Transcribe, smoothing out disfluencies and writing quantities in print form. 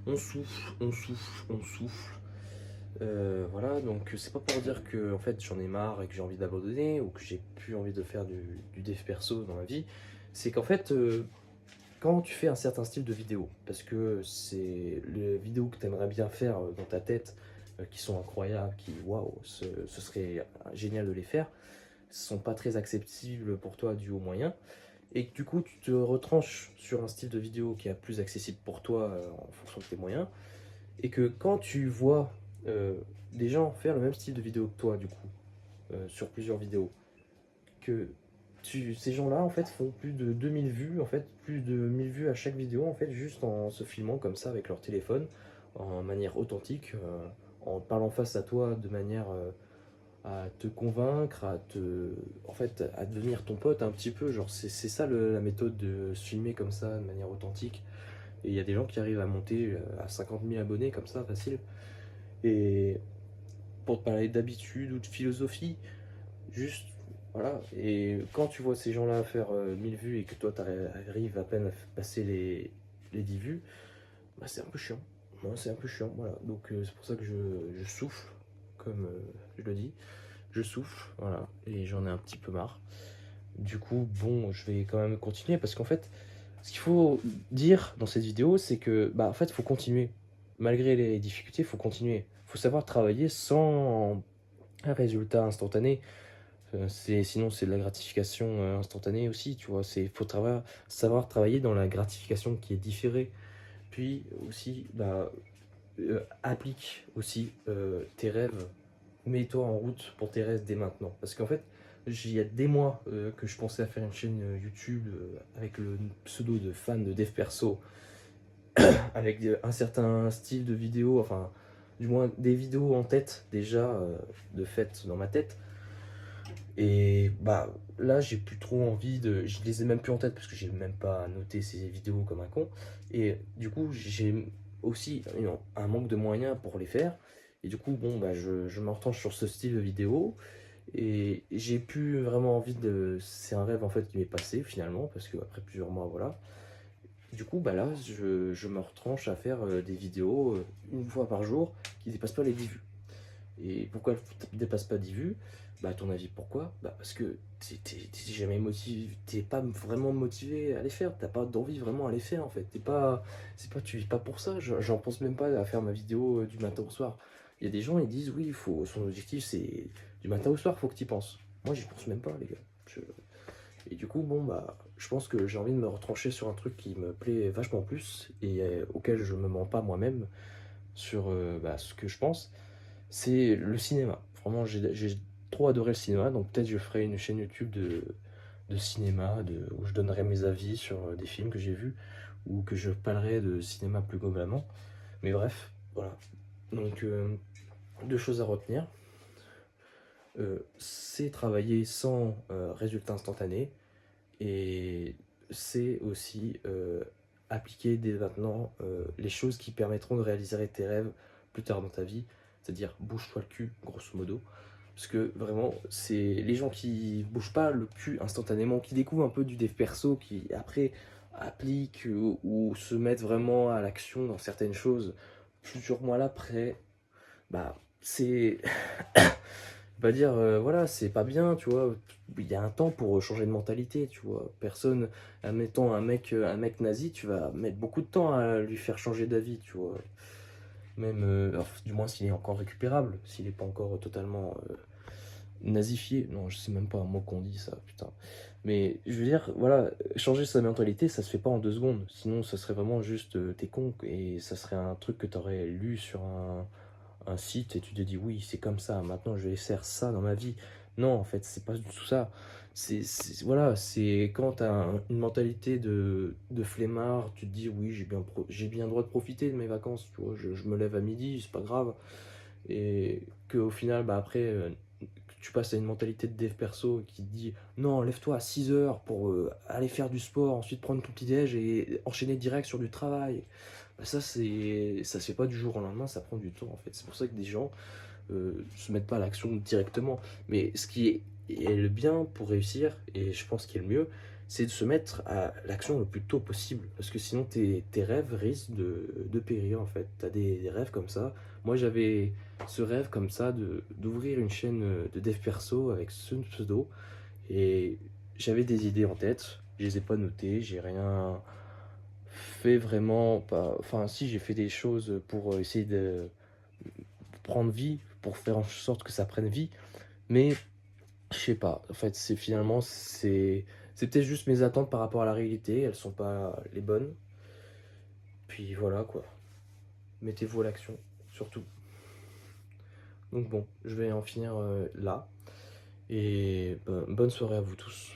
on souffle, on souffle, on souffle. Voilà, donc c'est pas pour dire que en fait j'en ai marre et que j'ai envie d'abandonner ou que j'ai plus envie de faire du dev perso dans ma vie. C'est qu'en fait, quand tu fais un certain style de vidéo, parce que c'est les vidéos que tu aimerais bien faire dans ta tête, qui sont incroyables, qui waouh, ce serait génial de les faire, sont pas très accessibles pour toi dû aux moyens, et que du coup tu te retranches sur un style de vidéo qui est plus accessible pour toi en fonction de tes moyens, et que quand tu vois euh, des gens faire le même style de vidéo que toi, du coup, sur plusieurs vidéos, que ces gens-là en fait font plus de 2000 vues, en fait, plus de 1000 vues à chaque vidéo, en fait, juste en se filmant comme ça avec leur téléphone, en manière authentique, en parlant face à toi de manière à te convaincre, en fait, à devenir ton pote un petit peu. Genre, c'est ça la méthode de se filmer comme ça, de manière authentique. Et il y a des gens qui arrivent à monter à 50 000 abonnés comme ça, facile. Et pour te parler d'habitude ou de philosophie, juste, voilà. Et quand tu vois ces gens-là faire 1000 vues et que toi, tu arrives à peine à passer les 10 vues, bah, c'est un peu chiant. Moi, c'est un peu chiant, voilà. Donc, c'est pour ça que je souffle, comme je le dis. Je souffle, voilà. Et j'en ai un petit peu marre. Du coup, bon, je vais quand même continuer parce qu'en fait, ce qu'il faut dire dans cette vidéo, c'est que, bah, en fait, il faut continuer. Malgré les difficultés, il faut continuer. Il faut savoir travailler sans un résultat instantané. Sinon, c'est de la gratification instantanée aussi, tu vois. Faut savoir travailler dans la gratification qui est différée. Puis aussi, bah, applique aussi tes rêves. Mets-toi en route pour tes rêves dès maintenant. Parce qu'en fait, il y a des mois que je pensais à faire une chaîne YouTube avec le pseudo de fan de dev perso, avec un certain style de vidéo, enfin, du moins des vidéos en tête déjà, de fait dans ma tête. Et bah là, j'ai plus trop envie de. Je les ai même plus en tête parce que j'ai même pas noté ces vidéos comme un con. Et du coup, j'ai aussi un manque de moyens pour les faire. Et du coup, bon, bah, je me retranche sur ce style de vidéo. Et j'ai plus vraiment envie de. C'est un rêve en fait qui m'est passé finalement, parce que après plusieurs mois, voilà. Du coup, bah là, je me retranche à faire des vidéos une fois par jour qui dépassent pas les 10 vues. Et pourquoi elle ne dépasse pas 10 vues? Bah, à ton avis, pourquoi? Bah, parce que t'es jamais motivé, t'es pas vraiment motivé à les faire, t'as pas d'envie vraiment à les faire en fait. Tu vis pas pour ça, j'en pense même pas à faire ma vidéo du matin au soir. Il y a des gens, ils disent oui, son objectif c'est du matin au soir, faut que tu y penses. Moi, j'y pense même pas, les gars. Et du coup, bon, bah, je pense que j'ai envie de me retrancher sur un truc qui me plaît vachement plus et auquel je me mens pas moi-même sur bah, ce que je pense, c'est le cinéma. Vraiment, j'ai trop adoré le cinéma, donc peut-être je ferai une chaîne YouTube de cinéma, où je donnerai mes avis sur des films que j'ai vus, ou que je parlerai de cinéma plus globalement. Mais bref, voilà. Donc, deux choses à retenir. C'est travailler sans résultat instantané, et c'est aussi appliquer dès maintenant les choses qui permettront de réaliser tes rêves plus tard dans ta vie, c'est-à-dire bouge-toi le cul, grosso modo. Parce que vraiment, c'est les gens qui bougent pas le cul instantanément, qui découvrent un peu du dev perso, qui après appliquent ou se mettent vraiment à l'action dans certaines choses plusieurs mois après, bah c'est pas dire voilà, c'est pas bien, tu vois. Il y a un temps pour changer de mentalité, tu vois. Personne, admettons un mec nazi, tu vas mettre beaucoup de temps à lui faire changer d'avis, tu vois. Même, alors, du moins s'il est encore récupérable, s'il est pas encore totalement nazifié. Non, je sais même pas un mot qu'on dit ça, putain. Mais je veux dire, voilà, changer sa mentalité, ça se fait pas en 2 secondes. Sinon, ça serait vraiment juste t'es con et ça serait un truc que t'aurais lu sur un site et tu te dis oui, c'est comme ça, maintenant je vais faire ça dans ma vie. Non, en fait, c'est pas du tout ça. Voilà, c'est quand tu as une mentalité de flemmard, tu te dis oui, j'ai bien le droit de profiter de mes vacances, tu vois, je me lève à midi, c'est pas grave. Et qu'au final, bah après, que tu passes à une mentalité de dev perso qui te dit non, lève-toi à 6 heures pour aller faire du sport, ensuite prendre ton petit déj et enchaîner direct sur du travail. Bah ça se fait pas du jour au lendemain, ça prend du temps en fait. C'est pour ça que des gens se mettent pas à l'action directement. Mais ce qui est le bien pour réussir, et je pense qu'il est le mieux, c'est de se mettre à l'action le plus tôt possible, parce que sinon tes rêves risquent de périr en fait. T'as des rêves comme ça. Moi j'avais ce rêve comme ça d'ouvrir une chaîne de dev perso avec ce pseudo, et j'avais des idées en tête, je les ai pas notées, j'ai rien fait vraiment, pas... Enfin si, j'ai fait des choses pour essayer de prendre vie, pour faire en sorte que ça prenne vie, mais je sais pas, en fait, c'est finalement, c'est peut-être juste mes attentes par rapport à la réalité, elles sont pas les bonnes. Puis voilà quoi, mettez-vous à l'action, surtout. Donc bon, je vais en finir là, et bonne soirée à vous tous.